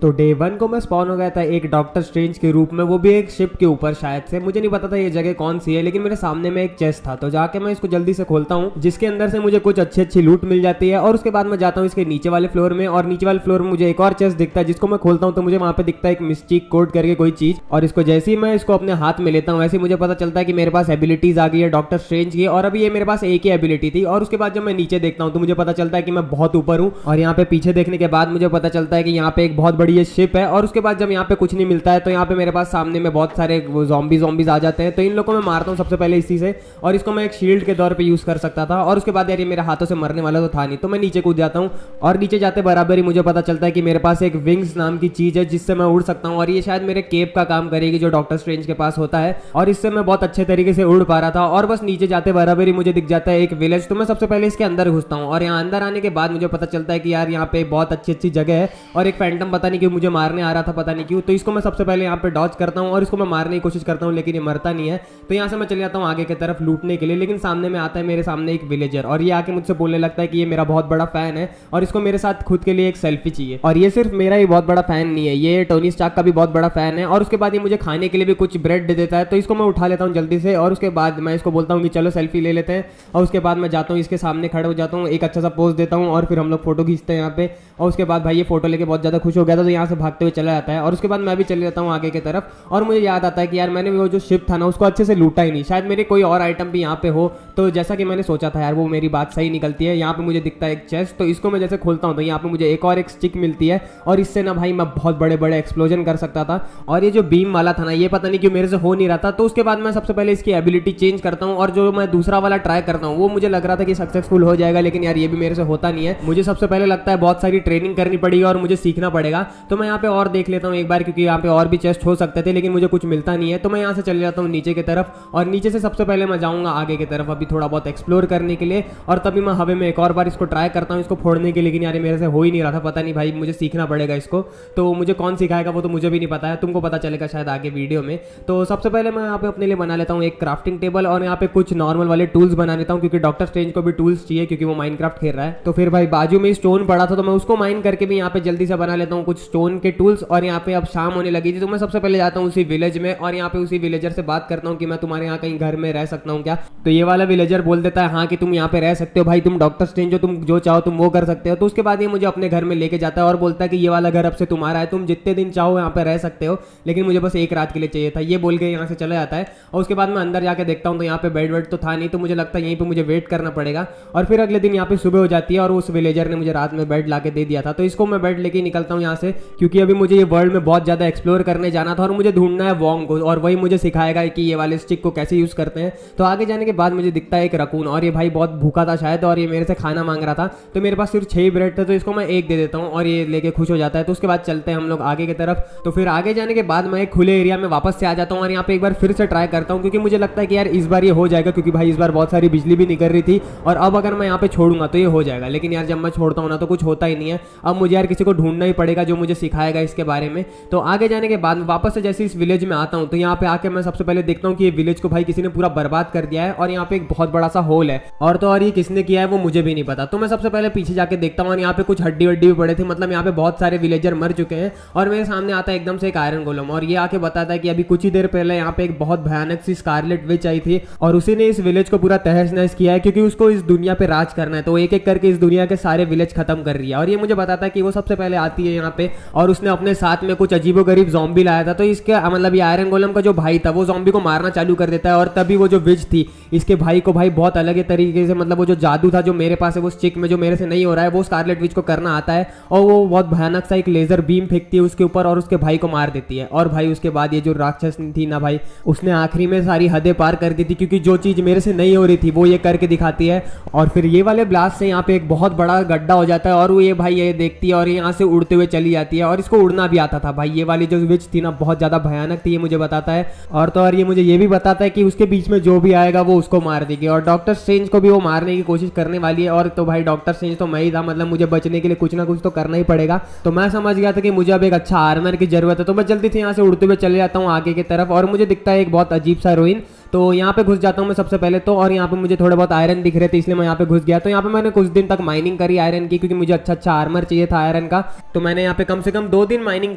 तो डे 1 को मैं स्पॉन हो गया था एक डॉक्टर स्ट्रेंज के रूप में, वो भी एक शिप के ऊपर शायद से। मुझे नहीं पता था ये जगह कौन सी है, लेकिन मेरे सामने में एक चेस्ट था। तो जाके मैं इसको जल्दी से खोलता हूँ, जिसके अंदर से मुझे कुछ अच्छी अच्छी लूट मिल जाती है। और उसके बाद मैं जाता हूँ इसके नीचे वाले फ्लोर में, और नीचे वाले फ्लोर में मुझे एक और चेस्ट दिखता है, जिसको मैं खोलता हूँ तो मुझे वहाँ पे दिखता है एक मिस्टिक कोड करके कोई चीज। और इसको जैसे ही मैं इसको अपने हाथ में लेता हूँ, वैसे ही मुझे पता चलता है कि मेरे पास एबिलिटीज आ गई है डॉक्टर स्ट्रेंज की। और अभी ये मेरे पास एक ही एबिलिटी थी। और उसके बाद जब मैं नीचे देखता हूँ तो मुझे पता चलता है कि मैं बहुत ऊपर हूँ। और यहाँ पे पीछे देखने के बाद मुझे पता चलता है कि यहाँ पे एक बहुत बड़ी ये शिप है। और उसके बाद जब यहाँ पे कुछ नहीं मिलता है तो यहाँ पे मेरे पास सामने में बहुत सारे ज़ॉम्बीज आ जाते हैं। तो इन लोगों को मैं मारता हूँ सबसे पहले इसी से, और इसको मैं एक शील्ड के तौर पे यूज कर सकता था। और उसके बाद यार ये मेरे हाथों से मरने वाला तो था नहीं, तो मैं नीचे कूद जाता हूँ। और नीचे जाते बराबर ही मुझे पता चलता है कि मेरे पास एक विंग्स नाम की चीज है जिससे मैं उड़ सकता हूँ। और ये शायद मेरे केप का काम करेगी जो डॉक्टर स्ट्रेंज के पास होता है। और इससे मैं बहुत अच्छे तरीके से उड़ पा रहा था। और बस नीचे जाते बराबर ही मुझे दिख जाता है एक विलेज। तो मैं सबसे पहले इसके अंदर घुसता हूँ, और यहाँ अंदर आने के बाद मुझे पता चलता है कि यार यहाँ पे बहुत अच्छी अच्छी जगह है। और एक फैंटम पता नहीं क्यों मुझे मारने आ रहा था, पता नहीं क्यों। तो इसको मैं सबसे पहले यहाँ पे डॉज करता हूँ और इसको मैं मारने की कोशिश करता हूँ, लेकिन ये मरता नहीं है। तो यहाँ से मैं चले जाता हूँ आगे की तरफ लूटने के लिए। लेकिन सामने में आता है मेरे सामने एक विलेजर, और ये आके मुझसे बोलने लगता है कि ये मेरा बहुत बड़ा फैन है और इसको मेरे साथ खुद के लिए एक सेल्फी चाहिए। और ये सिर्फ मेरा ही बहुत बड़ा फैन नहीं है, ये टोनी स्टार्क का भी बहुत बड़ा फैन है। और उसके बाद ये मुझे खाने के लिए भी कुछ ब्रेड दे देता है। तो इसको मैं उठा लेता हूँ जल्दी से, और उसके बाद मैं इसको बोलता हूँ कि चलो सेल्फी ले लेते हैं। और उसके बाद मैं जाता हूँ इसके सामने खड़े हो जाता हूँ, एक अच्छा सा पोज देता हूँ, और फिर हम लोग फोटो खींचते हैं यहाँ पे। और उसके बाद भाई ये फोटो लेके बहुत ज्यादा खुश हो गया था, तो यहाँ से भागते हुए चला जाता है। और उसके बाद मैं भी चले जाता हूँ आगे की तरफ। और मुझे याद आता है कि यार मैंने वो जो शिप था ना उसको अच्छे से लूटा ही नहीं, शायद मेरे कोई और आइटम भी यहाँ पे हो। तो जैसा कि मैंने सोचा था यार, वो मेरी बात सही निकलती है। यहाँ पे मुझे दिखता है एक चेस्ट, तो इसको मैं जैसे खोलता हूँ तो यहाँ पे मुझे एक और एक स्टिक मिलती है। और इससे ना भाई मैं बहुत बड़े बड़े एक्सप्लोजन कर सकता था। और ये जो बीम वाला था ना, ये पता नहीं क्यों मेरे से हो नहीं रहा था। तो उसके बाद मैं सबसे पहले इसकी एबिलिटी चेंज करता हूँ, और जो मैं दूसरा वाला ट्राई करता हूँ वो मुझे लग रहा था कि सक्सेसफुल हो जाएगा, लेकिन यार ये भी मेरे से होता नहीं है। मुझे सबसे पहले लगता है बहुत सारी ट्रेनिंग करनी पड़ेगी और मुझे सीखना पड़ेगा। तो मैं यहाँ पे और देख लेता हूँ एक बार, क्योंकि यहाँ पे और भी चेस्ट हो सकते थे, लेकिन मुझे कुछ मिलता नहीं है। तो मैं यहाँ से चले जाता हूँ नीचे की तरफ, और नीचे से सबसे पहले मैं जाऊँगा आगे की तरफ अभी थोड़ा बहुत एक्सप्लोर करने के लिए। और तभी मैं हवे में एक और बार इसको ट्राई करता हूँ इसको फोड़ने के, लेकिन यार मेरे से हो ही नहीं रहा था। पता नहीं भाई, मुझे सीखना पड़ेगा इसको। तो मुझे कौन सिखाएगा वो तो मुझे भी नहीं पता है, तुमको पता चलेगा शायद आगे वीडियो में। तो सबसे पहले मैं यहाँ पे अपने लिए बना लेता हूँ एक क्राफ्टिंग टेबल, और यहाँ पे कुछ नॉर्मल वाले टूल्स बना लेता हूँ, क्योंकि डॉक्टर स्ट्रेंज को भी टूल्स चाहिए क्योंकि वो माइनक्राफ्ट खेल रहा है। तो फिर भाई बाजू में स्टोन पड़ा था, तो मैं उसको माइन करके भी यहाँ पे जल्दी से बना लेता हूँ कुछ स्टोन के टूल्स। और यहाँ पे अब शाम होने लगी थी, तो मैं सबसे पहले जाता हूँ उसी विलेज में, और यहाँ पे उसी विलेजर से बात करता हूँ कि मैं तुम्हारे यहाँ कहीं घर में रह सकता हूँ क्या। तो ये वाला विलेजर बोल देता है हाँ कि तुम यहाँ पे रह सकते हो भाई, तुम डॉक्टर स्ट्रेंज हो, तुम जो चाहो तुम वो कर सकते हो। तो उसके बाद ये मुझे अपने घर में लेके जाता है और बोलता है कि ये वाला घर अब से तुम्हारा है, तुम जितने दिन चाहो यहाँ पे रह सकते हो, लेकिन मुझे बस एक रात के लिए चाहिए था। ये बोल के यहाँ से चला जाता है। और उसके बाद मैं अंदर जाके देखता हूँ तो यहाँ पे बेड वेड तो था नहीं, तो मुझे लगता है यहीं पे मुझे वेट करना पड़ेगा। और फिर अगले दिन यहाँ पे सुबह हो जाती है, और उस विलेजर ने मुझे रात में बेड ला के दे दिया था। तो इसको मैं बेड लेके निकलता हूँ यहाँ से, क्योंकि अभी मुझे ये वर्ल्ड में बहुत ज्यादा एक्सप्लोर करने जाना था, और मुझे ढूंढना है वोंग को, और वही मुझे सिखाएगा कि ये वाले स्टिक को कैसे यूज करते हैं। तो आगे जाने के बाद मुझे दिखता है एक रकून, और ये भाई बहुत भूखा था शायद, और ये मेरे से खाना मांग रहा था। तो मेरे पास सिर्फ 6 ब्रेड थे, तो इसको मैं एक दे देता हूँ, और ये लेके खुश हो जाता है। तो उसके बाद चलते हैं हम लोग आगे की तरफ। तो फिर आगे जाने के बाद मैं एक खुले एरिया में वापस से आ जाता हूँ, और यहाँ पे एक बार फिर से ट्राई करता हूँ, क्योंकि मुझे लगता है कि यार इस बार ये हो जाएगा, क्योंकि भाई इस बार बहुत सारी बिजली भी निकल रही थी। और अब अगर मैं यहाँ पे छोड़ूंगा तो ये हो जाएगा, लेकिन यार जब मैं छोड़ता हूँ ना तो कुछ होता ही नहीं है। अब मुझे यार किसी को ढूंढना ही पड़ेगा जो मुझे सिखाएगा इसके बारे में। तो आगे जाने के बाद वापस से जैसे इस विलेज में आता हूँ, तो यहाँ पे आके मैं सबसे पहले देखता हूँ कि ये विलेज को भाई किसी ने पूरा बर्बाद कर दिया है, और यहाँ पे एक बहुत बड़ा सा होल है। और तो और ये किसने किया है वो मुझे भी नहीं पता। तो मैं सबसे पहले पीछे जाके देखता हूँ, और यहाँ पे कुछ हड्डी वड्डी भी पड़े थे, मतलब यहाँ पे बहुत सारे विलेजर मर चुके हैं। और मेरे सामने आता है एकदम से एक आयरन गोलम, और ये आके बताता है कि अभी कुछ ही देर पहले यहाँ पे एक बहुत भयानक सी स्कारलेट विच आई थी, और उसी ने इस विलेज को पूरा तहस नहस किया है, क्योंकि उसको इस दुनिया पे राज करना है। तो एक एक करके इस दुनिया के सारे विलेज खत्म कर रही है। और ये मुझे बताता है कि वो सबसे पहले आती है यहाँ पे, और उसने अपने साथ में कुछ अजीबोगरीब ज़ॉम्बी लाया था। तो इसके मतलब ये आयरन गोलम का जो भाई था वो ज़ॉम्बी को मारना चालू कर देता है, और तभी वो जो विच थी इसके भाई को भाई बहुत अलग तरीके से, मतलब वो जो जादू था जो मेरे पास है वो स्टिक में जो मेरे से नहीं हो रहा है, वो स्कारलेट विच को करना आता है। और वो बहुत भयानक सा एक लेजर बीम फेंकती है उसके ऊपर, और उसके भाई को मार देती है। और भाई उसके बाद ये जो राक्षस थी ना भाई, उसने आखिरी में सारी हदें पार कर दी थी, क्योंकि जो चीज मेरे से नहीं हो रही थी वो ये करके दिखाती है। और फिर ये वाले ब्लास्ट से यहाँ पे एक बहुत बड़ा गड्ढा हो जाता है, और वो ये भाई ये देखती है और यहाँ से उड़ते हुए चली जाती है। और इसको उड़ना भी आता था भाई। ये वाली जो विच थी ना बहुत ज्यादा भयानक थी, ये मुझे बताता है। और तो और ये मुझे ये भी बताता है कि उसके बीच में जो भी आएगा वो उसको मार देगी, और डॉक्टर स्ट्रेंज को भी वो मारने की कोशिश करने वाली है। और तो भाई डॉक्टर स्ट्रेंज तो मैं ही था, मतलब मुझे बचने के लिए कुछ ना कुछ तो करना ही पड़ेगा। तो मैं समझ गया था कि मुझे अब एक अच्छा आर्मर की जरूरत है, तो मैं जल्दी से यहाँ से उड़ते हुए चले जाता हूँ आगे की तरफ। और मुझे दिखता है एक बहुत अजीब सा रूइन। तो यहाँ पे घुस जाता हूँ मैं सबसे पहले तो, और यहाँ पे मुझे थोड़े बहुत आयरन दिख रहे थे इसलिए मैं यहाँ पे घुस गया। तो यहाँ पे मैंने कुछ दिन तक माइनिंग करी आयरन की, क्योंकि मुझे अच्छा अच्छा आर्मर चाहिए था आयरन का। तो मैंने यहाँ पे कम से कम 2 दिन माइनिंग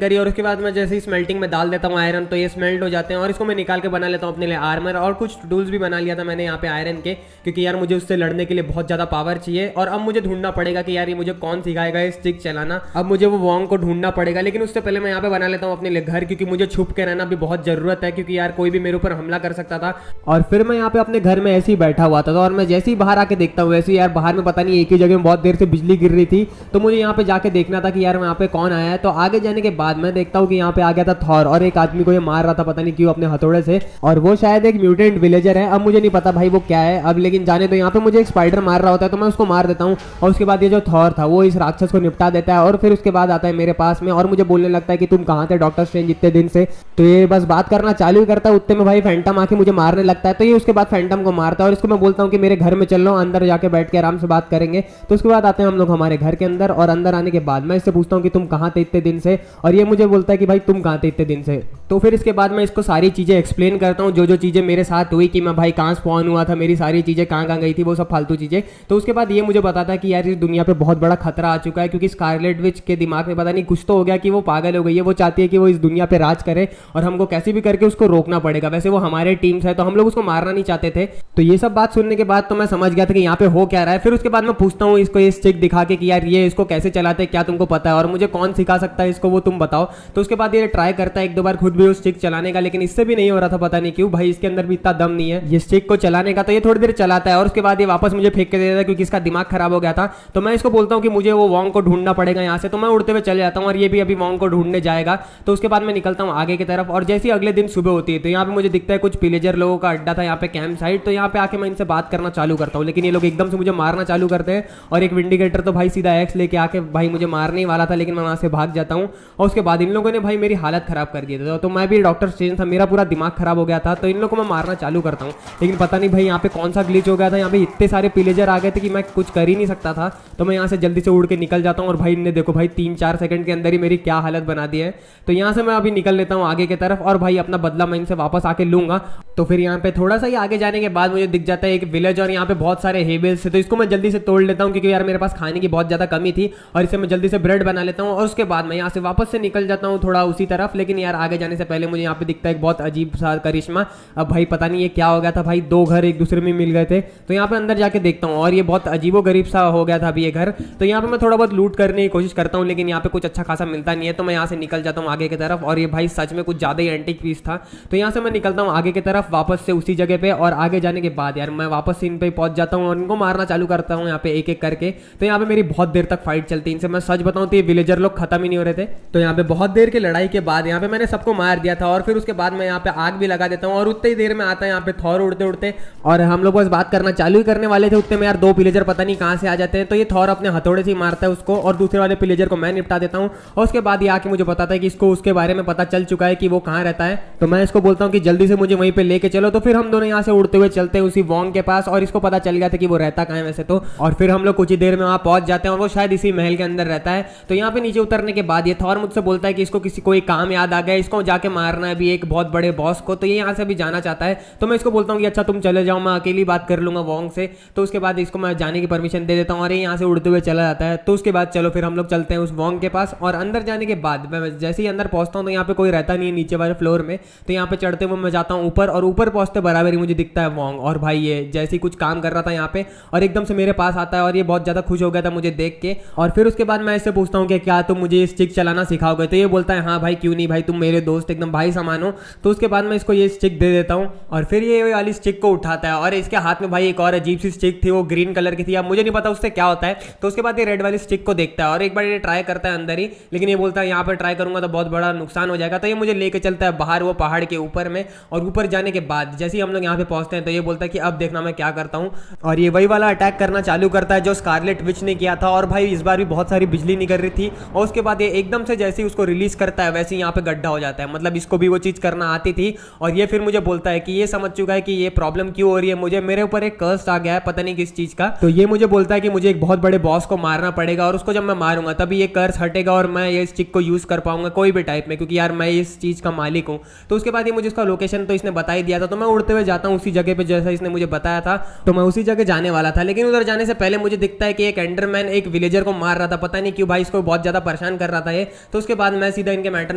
करी, और उसके बाद मैं जैसे ही स्मेल्टिंग में डाल देता हूँ आयरन, तो ये स्मेल्ट हो जाते हैं और इसको मैं निकाल के बना लेता हूँ अपने लिए आर्मर। और कुछ टूल्स भी बना लिया था मैंने यहाँ पे आयरन के, क्योंकि यार मुझे उससे लड़ने के लिए बहुत ज्यादा पावर चाहिए। और अब मुझे ढूंढना पड़ेगा कि यार ये मुझे कौन सिखाएगा ये स्टिक चलाना। अब मुझे वो वॉन्ग को ढूंढना पड़ेगा, लेकिन उससे पहले मैं यहाँ पे बना लेता हूँ अपने लिए घर, क्योंकि मुझे छुप के रहना भी बहुत जरूरत है, क्योंकि यार कोई भी मेरे ऊपर हमला कर सकता था। और फिर मैं यहाँ पे अपने घर में ऐसे ही बैठा हुआ था, और मैं जैसे ही बाहर आके देखता हूँ, वैसे यार बाहर में पता नहीं एक ही जगह में बहुत देर से बिजली गिर रही थी। तो मुझे यहाँ पे जाके देखना था कि यार यहाँ पे कौन आया है। तो आगे जाने के बाद मैं देखता हूँ कि यहाँ पे आ गया था थॉर, और एक आदमी को ये मार रहा था पता नहीं क्यों अपने हथौड़े से, और वो शायद एक म्यूटेंट विलेजर है। अब मुझे नहीं पता भाई वो क्या है अब, लेकिन जाने तो यहाँ पे मुझे एक स्पाइडर मार रहा होता है तो मैं उसको मार देता हूँ। और उसके बाद ये जो थॉर था वो इस राक्षस को निपटा देता है, और फिर उसके बाद आता है मेरे पास में और मुझे बोलने लगता है कि तुम कहाँ थे डॉक्टर स्ट्रेंज इतने दिन से। तो ये बस बात करना चालू ही करता है, उतने में भाई फैंटम आके मुझे मारने लगता है। तो ये उसके बाद फैंटम को मारता है, और इसको मैं बोलता हूँ कि मेरे घर में चल लो, अंदर जाके बैठ के आराम से बात करेंगे। तो उसके बाद आते हैं हम लोग हमारे घर के अंदर, और अंदर आने के बाद मैं इससे पूछता हूँ कि तुम कहाँ थे इतने दिन से, और ये मुझे बोलता है कि भाई तुम कहाँ थे इतने दिन से। तो फिर इसके बाद मैं इसको सारी चीजें एक्सप्लेन करता हूँ, जो जो चीजें मेरे साथ हुई, कि मैं भाई कहाँ स्पॉन हुआ था, मेरी सारी चीजें कहाँ कहाँ गई थी, वो सब फालतू चीजें। तो उसके बाद ये मुझे बताता है कि यार इस दुनिया पे बहुत बड़ा खतरा आ चुका है, क्योंकि स्कारलेट विच के दिमाग में पता नहीं कुछ तो हो गया कि वो पागल हो गई है। वो चाहती है कि वो इस दुनिया पे राज करे, और हमको कैसे भी करके उसको रोकना पड़ेगा। वैसे वो हमारे टीम से है तो हम लोग उसको मारना नहीं चाहते थे। तो ये सब बात सुनने के बाद तो मैं समझ गया था कि यहाँ पे हो क्या रहा है। फिर उसके बाद मैं पूछता हूँ इसको ये स्टिक दिखा के कि यार ये इसको कैसे चलाते हैं, क्या तुमको पता है, और मुझे कौन सिखा सकता है इसको, वो तुम बताओ। तो उसके बाद ये ट्राई करता है 1-2 बार खुद भी वो स्टिक चलाने का, लेकिन इससे भी नहीं हो रहा था पता नहीं क्यों। भाई इसके अंदर भी इतना दम नहीं है ये स्टिक को चलाने का। तो ये थोड़ी देर चलाता है और उसके बाद ये वापस मुझे फेंक के दे देता है, क्योंकि इसका दिमाग खराब हो गया था। तो मैं इसको बोलता हूँ कि मुझे वो वॉन्ग को ढूंढना पड़ेगा यहाँ से। तो मैं उड़ते हुए चले जाता हूँ, और ये भी अभी वॉन्ग को ढूंढने जाएगा। तो उसके बाद मैं निकलता हूँ आगे की तरफ, और जैसे ही अगले दिन सुबह होती है तो यहाँ पे मुझे दिखता है कुछ पिलेजर लोगों का अड्डा था यहाँ पे कैंप साइड। तो यहाँ पे आके मैं इनसे बात करना चालू करता हूँ, लेकिन ये लोग एकदम से मुझे मारना चालू करते हैं। और एक विंडिकेटर तो भाई सीधा एक्स लेके आके भाई मुझे मारने ही वाला था, लेकिन मैं वहां से भाग जाता हूँ। और उसके बाद इन लोगों ने भाई मेरी हालत खराब कर दी थी। तो मैं भी डॉक्टर स्ट्रेंज था, मेरा पूरा दिमाग खराब हो गया था। तो इन लोगों को मैं मारना चालू करता हूँ, लेकिन पता नहीं भाई यहाँ पे कौन सा ग्लिच हो गया था। यहाँ पे इतने सारे पिलेजर आ गए थे कि मैं कुछ कर ही नहीं सकता था। तो मैं यहाँ से जल्दी से उड़ के निकल जाता हूँ, और भाई इनने देखो भाई 3-4 सेकंड के अंदर ही मेरी क्या हालत बना दी है। तो यहाँ से मैं अभी निकल लेता हूँ आगे की तरफ, और भाई अपना बदला मैं इनसे वापस आके लूंगा। तो फिर यहाँ पे थोड़ा सा ही आगे जाने के बाद मुझे दिख जाता है एक विलेज, और यहाँ पे बहुत सारे हेबल्स थे। तो इसको मैं जल्दी से तोड़ लेता हूँ, क्योंकि यार मेरे पास खाने की बहुत ज्यादा कमी थी, और इसे मैं जल्दी से ब्रेड बना लेता हूँ। और उसके बाद मैं यहाँ से वापस से निकल जाता हूँ थोड़ा उसी तरफ। लेकिन यार आगे जाने से पहले मुझे यहाँ पे दिखता है एक बहुत अजीब सा करिश्मा। अब भाई पता नहीं ये क्या हो गया था, भाई 2 घर एक दूसरे में मिल गए थे। तो यहाँ पे अंदर जाके देखता हूँ, और ये बहुत अजीबो गरीब सा हो गया था अभी ये घर। तो यहाँ पे मैं थोड़ा बहुत लूट करने की कोशिश करता हूँ, लेकिन यहाँ पे कुछ अच्छा खासा मिलता नहीं है। तो मैं यहाँ से निकल जाता हूँ आगे की तरफ, और ये भाई सच में कुछ ज्यादा ही एंटीक पीस था। तो यहाँ से मैं निकलता हूँ आगे की तरफ वापस से उसी जगह पे, और आगे जाने के बाद यार मैं वापस से इन पे पहुंच जाता हूँ और इनको मारना चालू करता हूँ यहाँ पे एक एक करके। तो यहाँ पे मेरी बहुत देर तक फाइट चलती है इनसे। मैं सच बताऊँ तो ये विलेजर लोग खत्म ही नहीं हो रहे थे। तो यहाँ पे बहुत देर की लड़ाई के बाद यहाँ पे मैंने सबको मार दिया था, और फिर उसके बाद मैं यहाँ पे आग भी लगा देता हूँ। और उतनी ही देर में आता है यहाँ पे थॉर उड़ते उड़ते, और हम लोग बस बात करना चालू ही करने वाले थे, उतने में यार 2 पिलेजर पता नहीं कहाँ से आ जाते हैं। तो ये थॉर अपने हथौड़े से ही मारता है उसको, और दूसरे वाले पिलेजर को मैं निपटा देता हूँ। और उसके बाद ये आके मुझे बताता है कि इसको उसके बारे में पता चल चुका है कि वो कहाँ रहता है। तो मैं इसको बोलता हूँ कि जल्दी से मुझे वहीं पे लेके चलो। तो फिर हम दोनों यहाँ से उड़ते हुए चलते हैं उसी वॉन्ग के पास, और इसको पता चल गया था कि वो रहता कहाँ है वैसे तो। और फिर हम लोग कुछ ही देर में वहाँ पहुंच जाते हैं, और वो शायद इसी महल के अंदर रहता है। तो यहाँ पे नीचे उतरने के बाद ये थॉर मुझसे बोलता है कि इसको किसी कोई काम याद आ गया, इसको जाके मारना है अभी एक बहुत बड़े बॉस को। तो ये यहाँ से भी जाना चाहता है। तो मैं इसको बोलता हूँ कि अच्छा तुम चले जाओ, मैं अकेली बात कर लूंगा वॉन्ग से। तो उसके बाद इसको मैं जाने की परमिशन दे देता हूँ, और ये यहाँ से उड़ते हुए चला जाता है। तो उसके बाद चलो फिर हम लोग चलते हैं उस वॉन्ग के पास। और अंदर जाने के बाद मैं जैसे ही अंदर पहुंचता हूँ तो यहाँ पे कोई रहता नहीं है नीचे वाले फ्लोर में। तो यहाँ पे चढ़ते हुए मैं जाता हूँ ऊपर, और ऊपर पहुंचते बराबर ही मुझे दिखता है वॉन्ग। और भाई ये जैसे ही कुछ काम कर रहा था यहाँ पे, और एकदम से मेरे पास आता है, और ये बहुत ज्यादा खुश हो गया था मुझे देख के। और फिर उसके बाद मैं इससे पूछता हूँ कि क्या तुम मुझे स्टिक चलाना सिखाओगे। तो ये बोलता है हाँ भाई क्यों नहीं भाई, तुम मेरे दोस्त एकदम भाई समान हो। तो उसके बाद मैं इसको ये स्टिक दे देता हूँ, और फिर ये वाली स्टिक को उठाता है। और इसके हाथ में भाई एक और अजीब सी स्टिक थी, वो ग्रीन कलर की थी, अब मुझे नहीं पता उससे क्या होता है। तो उसके बाद ये रेड वाली स्टिक को देखता है, और एक बार ये ट्राई करता है अंदर ही, लेकिन ये बोलता है यहाँ पर ट्राई करूंगा तो बहुत बड़ा नुकसान हो जाएगा। तो ये मुझे लेके चलता है बाहर वो पहाड़ के ऊपर में। और ऊपर जाने के बाद जैसे ही हम लोग यहाँ पे पहुंचते हैं तो ये बोलता है कि अब देखना मैं क्या करता हूँ। और ये वही वाला अटैक करना चालू करता है जो स्कारलेट विच ने किया था। और भाई इस बार भी बहुत सारी बिजली निकल रही थी, और उसके बाद ये एकदम से जैसे ही उसको रिलीज करता है वैसे ही यहाँ पे गड्ढा हो जाता है। मतलब इसको भी वो चीज करना आती थी। और ये फिर मुझे बोलता है कि ये समझ चुका है कि ये प्रॉब्लम क्यों हो रही है, मुझे मेरे ऊपर एक कर्स आ गया है पता नहीं किस चीज का। तो ये मुझे बोलता है कि मुझे एक बहुत बड़े बॉस को मारना पड़ेगा, और उसको जब मैं मारूंगा तभी ये कर्स हटेगा, और मैं ये स्टिक को यूज कर पाऊंगा कोई भी टाइप में, क्योंकि यार मैं इस चीज का मालिक हूँ। तो उसके बाद ये मुझे इसका लोकेशन तो इसने बता ही दिया था। था। तो मैं उड़ते हुए जाता हूँ उसी जगह पे जैसा इसने मुझे बताया था, तो मैं उसी जगह जाने वाला था। लेकिन उधर जाने से पहले मुझे दिखता है कि एक एंडरमैन एक विलेजर को मार रहा था, पता नहीं क्यों भाई, इसको बहुत ज्यादा परेशान कर रहा था ये। तो उसके बाद मैं सीधा इनके मैटर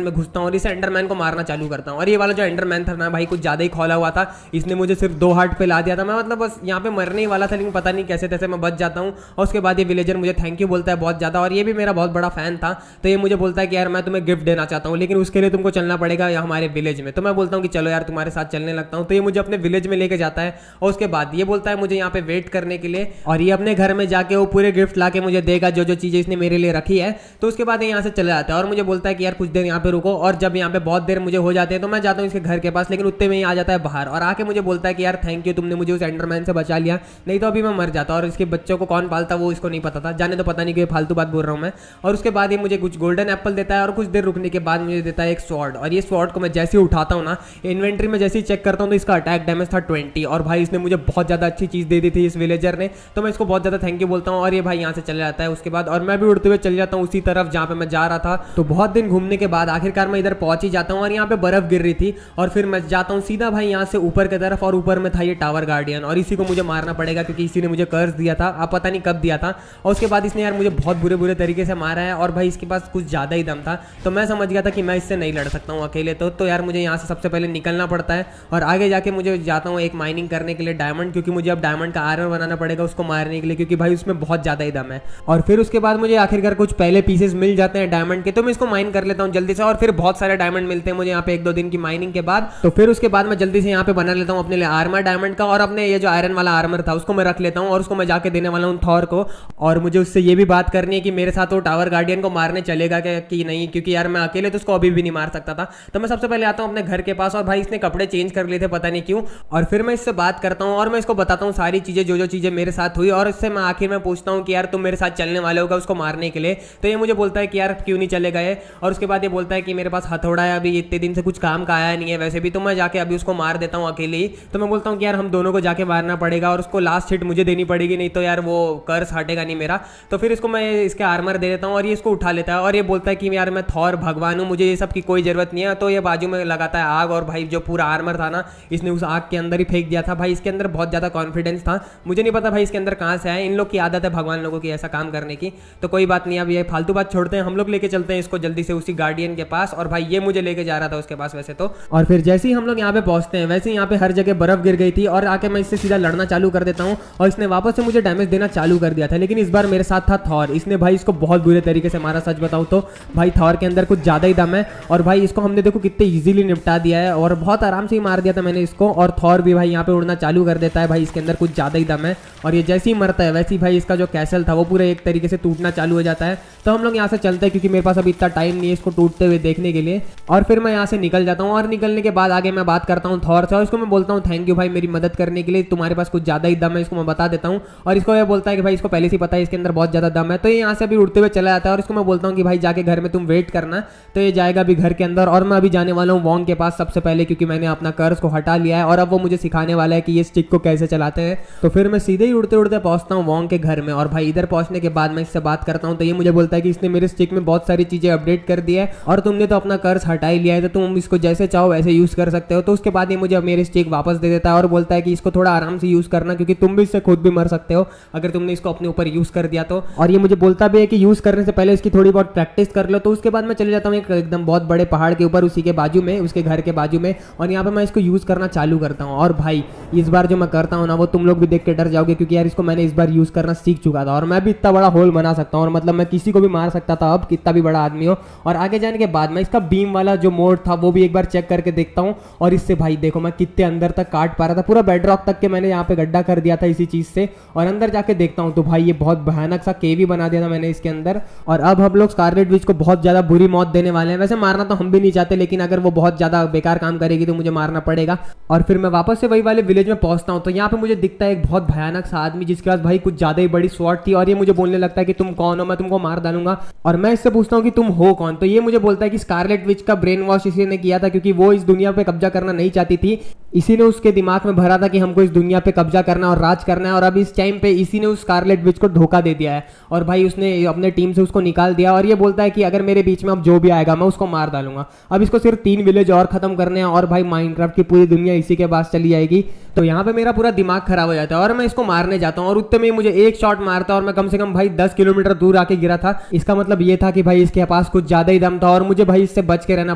में घुसता हूँ और इस एंडरमैन को मारना चालू करता हूँ। और ये वाला जो एंडरमैन था ना भाई, कुछ ज्यादा ही खोला हुआ था, इसने मुझे सिर्फ 2 हार्ट पे ला दिया था। मैं मतलब बस यहाँ पे मरने ही वाला था, लेकिन पता नहीं कैसे तैसे मैं बच जाता हूँ। और उसके बाद ये विलेजर मुझे थैंक यू बोलता है बहुत ज्यादा, और ये भी मेरा बहुत बड़ा फैन था। तो ये मुझे बोलता है कि यार मैं तुम्हें गिफ्ट देना चाहता हूँ, लेकिन उसके लिए तुमको चलना पड़ेगा हमारे विलेज में। तो मैं बोलता हूँ कि चलो यार तुम्हारे साथ चलने लगता हूँ। तो ये मुझे अपने विलेज में लेके जाता है और उसके बाद ये बोलता है मुझे यहाँ पे वेट करने के लिए, और ये अपने घर में जाके वो पूरे गिफ्ट ला के मुझे देगा जो जो चीजें इसने मेरे लिए रखी है। तो उसके बाद ये यहाँ से चला जाता है और मुझे बोलता है कि यार कुछ देर यहाँ पे रुको। और जब यहाँ पे बहुत देर मुझे हो जाते हैं तो मैं जाता हूँ इसके घर के पास, लेकिन उतने में ही आ जाता है बाहर और आके मुझे बोलता है कि यार थैंक यू, तुमने मुझे उस एंडरमैन से बचा लिया, नहीं तो अभी मैं मर जाता। और इसके बच्चों को कौन पालता वो इसको नहीं पता था, जाने तो पता नहीं कि फालतू बात बोल रहा हूँ मैं। और उसके बाद ये मुझे कुछ गोल्डन एप्पल देता है और कुछ देर रुकने के बाद मुझे देता है एक स्वॉर्ड। और ये स्वॉर्ड को मैं जैसे ही उठाता हूँ ना, इन्वेंट्री में जैसे ही चेक करता हूँ तो इसका अटैक डैमेज था 20। और भाई इसने मुझे बहुत ज़्यादा अच्छी चीज़ दे दी थी इस विलेजर ने, तो मैं इसको बहुत ज़्यादा थैंक यू बोलता हूँ। और ये भाई यहाँ से चले जाता है उसके बाद, और मैं भी उड़ते हुए चल जाता हूँ उसी तरफ जहाँ पे मैं जा रहा था। तो बहुत दिन घूमने के बाद आखिरकार मैं इधर पहुंच ही जाता हूँ और यहाँ पे बर्फ गिर रही थी। और फिर मैं जाता हूँ सीधा भाई यहाँ से ऊपर की तरफ, और ऊपर में था ये टावर गार्डियन, और इसी को मुझे मारना पड़ेगा क्योंकि इसी ने मुझे कर्ज दिया था, आप पता नहीं कब दिया था। और उसके बाद इसने यार मुझे बहुत बुरे बुरे तरीके से मारा है, और भाई इसके पास कुछ ज़्यादा ही दम था। तो मैं समझ गया था कि मैं इससे नहीं लड़ सकता हूँ अकेले। तो यार मुझे यहाँ से सबसे पहले निकलना पड़ता है और आगे जाके मुझे जाता हूँ एक माइनिंग करने के लिए डायमंड, क्योंकि मुझे अब डायमंड का आर्मर बनाना पड़ेगा उसको मारने के लिए, क्योंकि भाई उसमें बहुत ज़्यादा ही दम है। और फिर उसके बाद मुझे आखिरकार कुछ पहले पीसेस मिल जाते हैं डायमंड के, तो मैं इसको माइन कर लेता हूँ जल्दी से। और फिर बहुत सारे डायमंड मिलते हैं मुझे यहाँ पे 1-2 दिन की माइनिंग के बाद। तो फिर उसके बाद मैं जल्दी से यहाँ पे बना लेता हूँ अपने लिए आर्मर डायमंड का, और अपने ये जो आयरन वाला आर्मर था उसको मैं रख लेता हूँ और उसको मैं जाके देने वाला हूँ थॉर को। और मुझे उससे ये भी बात करनी है कि मेरे साथ वो टावर गार्डियन को मारने चलेगा क्या कि नहीं, क्योंकि यार मैं अकेले तो उसको अभी भी नहीं मार सकता था। तो मैं सबसे पहले आता हूँ अपने घर के पास, और भाई इसने कपड़े चेंज कर लिए थे पता नहीं क्यों। और फिर मैं इससे बात करता हूँ और मैं इसको बताता हूँ सारी चीजें जो जो चीजें मेरे साथ हुई, और इससे मैं आखिर में पूछता हूँ कि यार तुम मेरे साथ चलने वाले होगा उसको मारने के लिए। तो ये मुझे बोलता है कि यार क्यों नहीं चले गए। और उसके बाद ये बोलता है कि मेरे पास हथौड़ा है, अभी इतने दिन से कुछ काम का आया नहीं है वैसे भी, तो मैं जाके अभी उसको मार देता हूँ अकेले ही। तो मैं बोलता हूँ कि यार हम दोनों को जाके मारना पड़ेगा और उसको लास्ट हिट मुझे देनी पड़ेगी, नहीं तो यार वो कर्स हटेगा नहीं मेरा। तो फिर इसको मैं इसके आर्मर दे देता हूँ और ये इसको उठा लेता है और ये बोलता है कि यार मैं थॉर भगवान हूँ, मुझे ये सब की कोई जरूरत नहीं है। तो ये बाजू में लगाता है आग, और भाई जो पूरा आर्मर था ना इसने उस आग के अंदर ही फेंक दिया था। भाई इसके अंदर बहुत ज्यादा कॉन्फिडेंस था, मुझे नहीं पता भाई इसके अंदर कहाँ से आया, इन लोग की आदत है भगवान लोगों की ऐसा काम करने की। तो कोई बात नहीं, अब ये फालतू बात छोड़ते हैं, हम लोग लेके चलते हैं इसको जल्दी से उसी गार्डियन के पास। और भाई ये मुझे लेके जा रहा था उसके पास वैसे तो। और फिर जैसे ही हम लोग यहाँ पे पहुंचते हैं वैसे ही यहाँ पे हर जगह बर्फ गिर गई थी, और आके मैं इससे सीधा लड़ना चालू कर देता हूँ और इसने वापस से मुझे डैमेज देना चालू कर दिया था। लेकिन इस बार मेरे साथ था थॉर, इसने भाई इसको बहुत बुरे तरीके से मारा। सच बताऊं तो भाई थॉर के अंदर कुछ ज्यादा ही दम है, और भाई इसको हमने देखो कितने इजीली निपटा दिया है और बहुत आराम से ही मार दिया था मैंने इसको। और थॉर भी भाई यहाँ पे उड़ना चालू कर देता है, भाई इसके अंदर कुछ ज्यादा ही दम है। और ये जैसे ही मरता है वैसे ही भाई इसका जो कैसल था वो पूरा एक तरीके से टूटना चालू हो जाता है। तो हम लोग यहाँ से चलते हैं क्योंकि मेरे पास अभी इतना टाइम नहीं है इसको टूटते हुए देखने के लिए। और फिर मैं यहाँ से निकल जाता हूँ, और निकलने के बाद आगे मैं बात करता हूँ थॉर से, और इसको मैं बोलता हूँ थैंक यू भाई मेरी मदद करने के लिए, तुम्हारे पास कुछ ज्यादा ही दम है, इसको मैं बता देता हूँ। और इसको ये बोलता है कि भाई इसको पहले से पता है इसके अंदर बहुत ज्यादा दम है। तो ये यहाँ से अभी उड़ते हुए चला जाता है, और इसको मैं बोलता हूँ कि भाई जाके घर में तुम वेट करना। तो ये जाएगा अभी घर के अंदर, और मैं अभी जाने वाला हूँ वोंग के पास सबसे पहले, क्योंकि मैंने अपना कर्ज को हटा लिया है और अब वो मुझे सिखाने वाला है कि ये स्टिक को कैसे चलाते हैं। तो फिर मैं सीधे ही उड़ते उड़ते पहुंचता हूँ वोंग के घर में, और भाई इधर पहुंचने के बाद मैं इससे बात करता हूँ। तो ये मुझे बोलता है कि इसने मेरे स्टिक में बहुत सारी चीजें अपडेट कर दी है और तुमने तो अपना कर्ज हटा ही लिया है, तो तुम इसको जैसे चाहो वैसे यूज कर सकते हो। तो उसके बाद ये मुझे मेरे स्टिक वापस दे देता है और बोलता है कि इसको थोड़ा आराम से यूज करना, क्योंकि तुम भी इससे खुद भी मर सकते हो अगर तुमने इसको अपने ऊपर यूज कर दिया तो। और ये मुझे बोलता भी है कि यूज करने से पहले इसकी थोड़ी बहुत प्रैक्टिस कर लो। तो उसके बाद मैं चले जाता हूँ एक एकदम बहुत बड़े पहाड़ के ऊपर, उसी के बाजू में, उसके घर के बाजू में, और यहाँ पे मैं इसको यूज करना चालू करता हूँ। और भाई इस बार जो मैं करता हूँ ना वो तुम लोग भी देख के डर जाओगे, क्योंकि यार इसको मैंने इस बार यूज करना सीख चुका था और मैं भी इतना बड़ा होल बना सकता हूँ, और मतलब मैं किसी को भी मार सकता था अब, कितना भी बड़ा आदमी हो। और आगे जाने के बाद मैं इसका बीम वाला जो मोड था वो भी एक बार चेक करके देखता हूँ, और इससे भाई देखो मैं कितने अंदर तक काट पा रहा था, पूरा बेडरॉक तक के मैंने यहाँ पे गड्ढा कर दिया था इसी चीज से। और अंदर जाके देखता हूँ तो भाई ये बहुत भयानक सा केव ही बना दिया था मैंने इसके अंदर। और अब हम लोग स्कारलेट विच को बहुत ज्यादा बुरी मौत देने वाले हैं। वैसे मारना तो हम भी नहीं चाहते, लेकिन अगर वो बहुत ज्यादा बेकार काम करेगी तो मुझे मारना पड़ेगा। और फिर मैं वापस से वही वाले विलेज में पहुंचता हूँ, तो यहाँ पे मुझे दिखता है एक बहुत भयानक सा आदमी जिसके पास भाई कुछ ज्यादा ही बड़ी स्वॉर्ड थी, और ये मुझे बोलने लगता है कि तुम कौन हो, मैं तुमको मार डालूंगा। और मैं इससे पूछता हूँ कि तुम हो कौन। तो ये मुझे बोलता है कि स्कारलेट विच का ब्रेन वॉश इसी ने किया था, क्योंकि वो इस दुनिया पे कब्जा करना नहीं चाहती थी, इसी ने उसके दिमाग में भरा था कि हमको इस दुनिया पे कब्जा करना है और राज करना है, और अब इस टाइम पे इसी ने उस स्कारलेट विच को धोखा दे दिया है और भाई उसने अपने टीम से उसको निकाल दिया और ये बोलता है कि अगर मेरे बीच में अब जो भी आएगा मैं उसको मार डालूंगा। अब इसको सिर्फ 3 विलेज और खत्म करने हैं और भाई माइनक्राफ्ट की पूरी दुनिया इसी के पास चली जाएगी। तो यहाँ पे मेरा पूरा दिमाग खराब हो जाता है और मैं इसको मारने जाता हूँ और उतने में मुझे एक शॉट मारता है और मैं कम से कम भाई 10 किलोमीटर दूर आके गिरा था। इसका मतलब ये था कि भाई इसके पास कुछ ज्यादा ही दम था और मुझे भाई इससे बच के रहना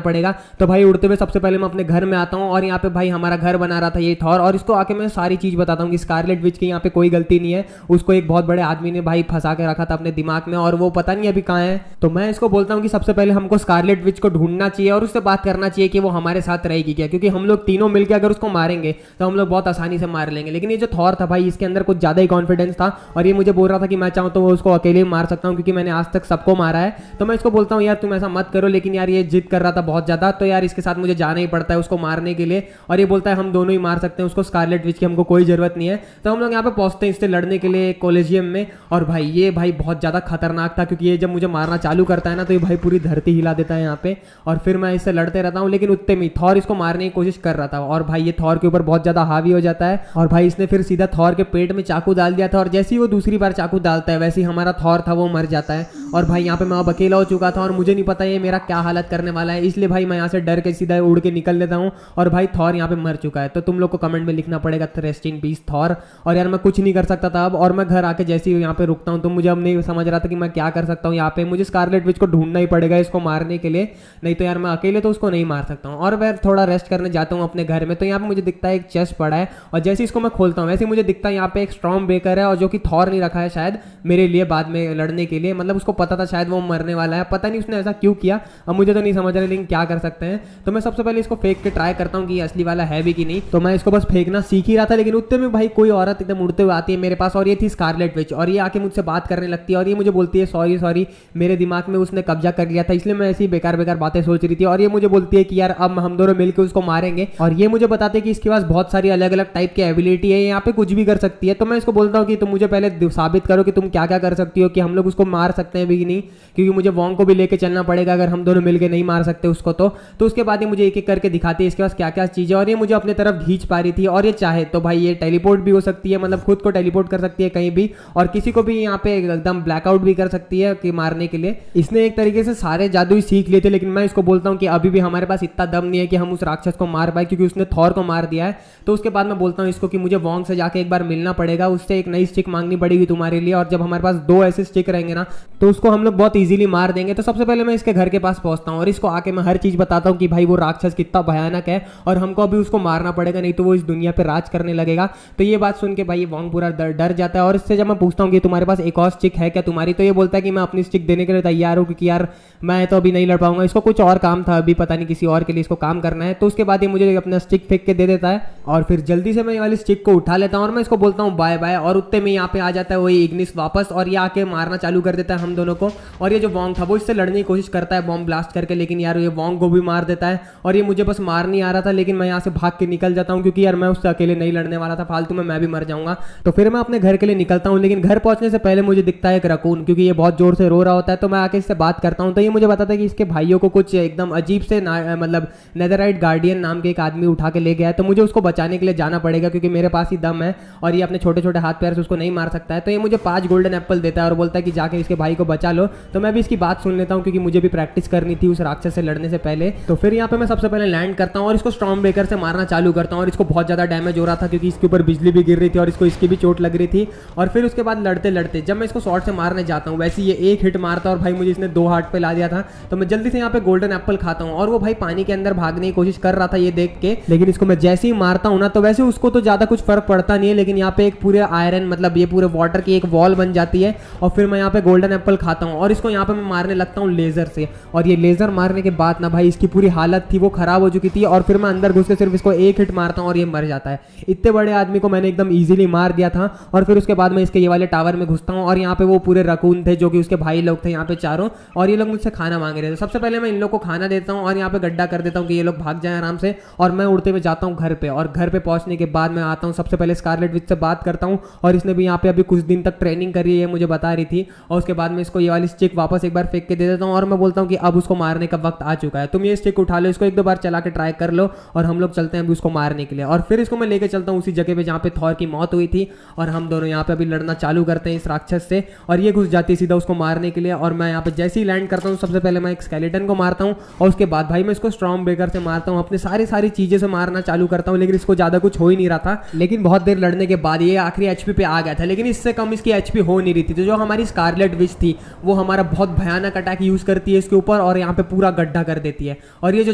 पड़ेगा। तो भाई उड़ते हुए सबसे पहले मैं अपने घर में आता हूँ और यहाँ पे भाई हमारा घर बना रहा था ये थॉर, और इसको आके मैं सारी चीज बताता हूँ कि स्कारलेट विच की यहाँ पे कोई गलती नहीं है, उसको एक बहुत बड़े आदमी ने भाई फंसा के रखा था अपने दिमाग में और वो पता नहीं अभी कहाँ है। तो मैं इसको बोलता हूँ कि सबसे पहले हमको स्कारलेट विच को ढूंढना चाहिए और उससे बात करना चाहिए कि वो हमारे साथ रहेगी क्या, क्योंकि हम लोग तीनों मिलकर अगर उसको मारेंगे तो हम लोग बहुत आसानी से मार लेंगे। लेकिन ये जो थॉर था भाई इसके अंदर कुछ ज्यादा ही कॉन्फिडेंस था और ये मुझे बोल रहा था कि मैं चाहूँ तो उसको अकेले मार सकता हूँ क्योंकि मैंने आज तक सबको मारा है। तो मैं इसको बोलता हूँ यार तुम ऐसा मत करो, लेकिन यार ये जिद कर रहा था बहुत ज्यादा, तो यार इसके साथ मुझे जाना ही पड़ता है उसको मारने के लिए। और ये बोलता है हम दोनों ही मार सकते हैं उसको, स्कारलेट विच की हमको कोई जरूरत नहीं है। तो हम लोग यहाँ पे पहुंचते हैं इससे लड़ने के लिए कॉलेजियम में, और भाई ये भाई बहुत ज्यादा खतरनाक था क्योंकि ये जब मुझे मारना चालू करता है ना तो ये भाई पूरी धरती हिला देता है यहाँ पे, और फिर मैं इससे लड़ते रहता हूँ। लेकिन उतने में थॉर इसको मारने की कोशिश कर रहा था और भाई ये थॉर के ऊपर बहुत ज्यादा हावी हो जाता है और भाई इसने फिर सीधा थॉर के पेट में चाकू डाल दिया था और जैसे ही वो दूसरी बार चाकू डालता है वैसे ही हमारा थॉर था वो मर जाता है। और भाई यहाँ पे मैं अब अकेला हो चुका था और मुझे नहीं पता ये मेरा क्या हालत करने वाला है, इसलिए भाई मैं यहाँ से डर के सीधा उड़ के निकल लेता हूँ और भाई थॉर यहाँ पे मर चुका है। तो तुम लोग को कमेंट में लिखना पड़ेगा रेस्ट इन पीस थॉर। और यार मैं कुछ नहीं कर सकता था अब, और मैं घर आके जैसे ही यहाँ पे रुकता हूँ तो मुझे अब नहीं समझ रहा था कि मैं क्या कर सकता हूँ। यहाँ पे मुझे स्कारलेट विच को ढूंढना ही पड़ेगा इसको मारने के लिए, नहीं तो यार मैं अकेले तो उसको नहीं मार सकता हूँ। और मैं थोड़ा रेस्ट करने जाता हूँ अपने घर में, तो यहाँ पे मुझे दिखता है एक चेस्ट पड़ा है और जैसे इसको मैं खोलता हूँ वैसे मुझे दिखता है यहाँ पे एक स्ट्रॉन्ग ब्रेकर है और जो कि थॉर नहीं रखा है शायद मेरे लिए बाद में लड़ने के लिए, मतलब उसको पता था शायद वो मरने वाला है, पता नहीं उसने ऐसा क्यों किया, अब मुझे तो नहीं समझ रहा लेकिन क्या कर सकते हैं। तो मैं सबसे पहले इसको फेंक के ट्राई करता हूँ कि असली वाला है भी कि नहीं। तो मैं इसको बस फेंकना सीख ही रहा था, लेकिन उतने में भाई कोई औरत एकदम उड़ते हुए आती है मेरे पास और ये थी स्कारलेट विच, और ये आके मुझसे बात करने लगती है और ये मुझे बोलती है सॉरी सॉरी मेरे दिमाग में उसने कब्जा कर लिया था इसलिए मैं ऐसी बेकार बेकार बातें सोच रही थी। और ये मुझे बोलती है कि यार अब हम दोनों मिलकर उसको मारेंगे, और ये मुझे बताते हैं कि इसके पास बहुत सारी अलग अलग टाइप की एबिलिटी है, यहाँ पे कुछ भी कर सकती है। तो मैं इसको बोलता हूँ कि तुम मुझे पहले साबित करो कि तुम क्या क्या कर सकती हो, कि हम लोग उसको मार सकते हैं भी कि नहीं, क्योंकि मुझे वॉन्ग को भी लेके चलना पड़ेगा अगर हम दोनों मिलकर नहीं मार सकते उसको। तो उसके बाद ये मुझे एक एक करके दिखाती है इसके पास क्या क्या चीजें, और ये मुझे अपने तरफ खींच पा रही थी। और ये चाहे तो भाई ये टेलीपोर्ट भी हो सकती है, मतलब खुद को टेलीपोर्ट कर सकती है कहीं भी, और किसी को भी यहाँ पे एकदम ब्लैकआउट भी कर सकती है कि मारने के लिए। इसने एक तरीके से सारे जादू ही सीख लिए थे, लेकिन मैं इसको बोलता हूँ कि अभी भी हमारे पास इतना दम नहीं है कि हम उस राक्षस को मार पाए, क्योंकि उसने थॉर को मार दिया है। तो उसके बाद मैं बोलता हूँ इसको कि मुझे वॉन्ग से जाके एक बार मिलना पड़ेगा, उससे एक नई स्टिक मांगनी पड़ेगी तुम्हारे लिए, और जब हमारे पास 2 ऐसे स्टिक रहेंगे ना तो उसको हम लोग बहुत इजीली मार देंगे। तो सबसे पहले मैं इसके घर के पास पहुंचता हूँ और इसको आके मैं हर चीज बताता हूँ कि भाई वो राक्षस कितना भयानक है और हमको अभी उसको मारना पड़ेगा, नहीं तो वो इस दुनिया पे राज करने लगेगा। तो ये बात सुन के भाई वॉन्ग पूरा डर जाता है, और इससे जब मैं पूछता हूँ कि तुम्हारे पास एक और स्टिक है क्या तुम्हारी, तो ये बोलता है कि मैं अपनी स्टिक देने के लिए तैयार हूँ, क्योंकि यार मैं तो अभी नहीं लड़ पाऊंगा, इसको कुछ और काम था अभी, पता नहीं किसी और के लिए इसको काम करना है। तो उसके बाद ये मुझे अपना स्टिक फेंक के दे देता है और फिर जल्दी से मैं ये वाली स्टिक को उठा लेता हूँ और मैं इसको बोलता हूँ बाय बाय, और उतने में यहाँ पे आ जाता है वही इग्निस वापस, और ये आके मारना चालू कर देता है हम दोनों को। और ये जो वॉन्ग था वो इससे लड़ने की कोशिश करता है बॉम्ब ब्लास्ट करके, लेकिन यार ये वॉन्ग को भी मार देता है, और ये मुझे बस मार नहीं आ रहा था, लेकिन मैं यहाँ से भाग के निकल जाता हूँ क्योंकि यार मैं उससे अकेले नहीं लड़ने वाला था, फालतू में मैं भी मर जाऊंगा। तो फिर मैं अपने घर के लिए निकलता हूँ, लेकिन घर पहुंचने से पहले मुझे दिखता है एक रकून, क्योंकि ये बहुत जोर से रो रहा होता है। तो मैं आके इससे बात करता हूँ, तो ये मुझे बताता है कि इसके भाइयों को कुछ एकदम अजीब से मतलब नेदरराइट गार्डियन नाम के एक आदमी उठा के ले गया है, तो मुझे उसको बचाने के लिए जाना पड़ेगा क्योंकि मेरे पास ही दम है और ये अपने छोटे छोटे हाथ पैर से उसको नहीं मार सकता है। तो ये मुझे 5 गोल्डन एप्पल देता है और बोलता है कि जाके इसके भाई को बचा लो। तो मैं भी इसकी बात सुन लेता हूँ क्योंकि मुझे भी प्रैक्टिस करनी थी उस राक्षस से लड़ने से पहले। तो फिर यहाँ पे मैं सबसे पहले लैंड करता हूँ और इसको स्टॉर्म ब्रेकर से मारना चालू करता हूँ, और इसको बहुत ज्यादा डैमेज हो रहा था क्योंकि इसके ऊपर बिजली भी गिर रही थी और इसको इसकी भी चोट लग रही थी। और फिर उसके बाद लड़ते लड़ते जब मैं इसको शॉर्ट से मारने जाता हूँ वैसे ये एक हिट मारता और भाई मुझे इसने 2 हार्ट पे ला दिया था। तो मैं जल्दी से यहाँ पे गोल्डन एप्पल खाता हूँ और वो भाई पानी के अंदर भागने की कोशिश कर रहा था ये देख के, लेकिन इसको मैं जैसे ही मारता हूँ ना तो वैसे उसको तो ज्यादा कुछ फर्क पड़ता नहीं है, लेकिन यहाँ पे एक पूरे आयरन मतलब ये पूरे वाटर की एक वॉल बन जाती है। और फिर मैं यहाँ पे गोल्डन एप्पल खाता हूँ और इसको यहाँ पे मैं मारने लगता हूँ लेजर से, और ये लेजर मारने के बाद ना भाई इसकी पूरी हालत थी वो खराब हो चुकी थी। और फिर मैं अंदर घुस के सिर्फ इसको एक हिट मारता हूँ और ये मर जाता है। इतने बड़े आदमी को मैंने एकदम इजीली मार दिया था। और फिर उसके बाद मैं इसके ये वाले टावर में घुसता हूँ और यहाँ पे वो पूरे रकून थे जो कि उसके भाई लोग थे यहाँ पे चारों, और ये लोग मुझसे खाना मांग रहे थे। सबसे पहले मैं इन लोग को खाना देता हूँ और यहाँ पे गड्ढा कर देता हूँ कि ये लोग भाग जाए आराम से, और मैं उड़ते हुए जाता हूँ घर पे। और घर पे पहुंचने पहुंचने के बाद मैं आता हूँ, सबसे पहले स्कारलेट विच से बात करता हूँ और इसने भी यहाँ पे अभी कुछ दिन तक ट्रेनिंग करी है मुझे बता रही थी। और उसके बाद में इसको ये वाली स्टिक वापस एक बार फेंक के दे देता हूँ और मैं बोलता हूँ कि अब उसको मारने का वक्त आ चुका है, तुम ये स्टिक उठा लो, इसको एक दो बार चला के ट्राई कर लो और हम लोग चलते हैं अभी उसको मारने के लिए। और फिर इसको मैं लेके चलता हूँ उसी जगह पे जहाँ पे थॉर की मौत हुई थी और हम दोनों यहाँ पे अभी लड़ना चालू करते हैं इस राक्षस से। और ये घुस जाती है सीधा उसको मारने के लिए और मैं यहाँ पे जैसे ही लैंड करता हूँ सबसे पहले मैं एक स्केलेटन को मारता हूँ और उसके बाद भाई मैं इसको स्ट्रॉन्ग ब्रेकर से मारता हूँ, अपने सारी चीजें से मारना चालू करता हूँ, लेकिन इसको ज्यादा कुछ हो ही नहीं रहा था। लेकिन बहुत देर लड़ने के बाद ये आखिरी एचपी पे आ गया था, लेकिन इससे कम इसकी एचपी हो नहीं रही थी। तो जो हमारी स्कारलेट विच थी वो हमारा बहुत भयानक अटैक यूज करती है इसके ऊपर और यहाँ पे पूरा गड्ढा कर देती है। और ये जो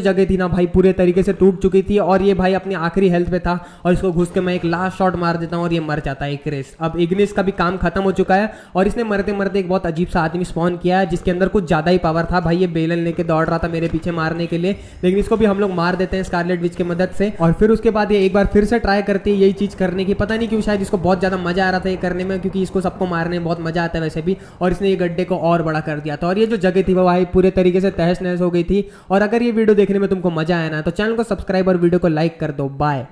जगह थी ना भाई पूरे तरीके से टूट चुकी थी और ये भाई अपनी आखिरी हेल्थ पे था और इसको घुस के मैं एक लास्ट शॉट मार देता हूँ और ये मर जाता है इग्निस। अब इग्निस का भी काम खत्म हो चुका है और इसने मरते मरते एक बहुत अजीब सा आदमी स्पॉन किया है जिसके अंदर कुछ ज्यादा ही पावर था। भाई ये बेलन लेके दौड़ रहा था मेरे पीछे मारने के लिए, लेकिन इसको भी हम लोग मार देते हैं स्कारलेट विच की मदद से। और फिर उसके बाद ये एक बार फिर से ट्राई करती है यही चीज करने की, पता नहीं क्यों, शायद इसको बहुत ज्यादा मजा आ रहा था ये करने में, क्योंकि इसको सबको मारने में बहुत मजा आता है वैसे भी। और इसने ये गड्ढे को और बड़ा कर दिया था और ये जो जगह थी वो भाई पूरे तरीके से तहस नहस हो गई थी। और अगर ये वीडियो देखने में तुमको मजा आया ना तो चैनल को सब्सक्राइब और वीडियो को लाइक कर दो। बाय।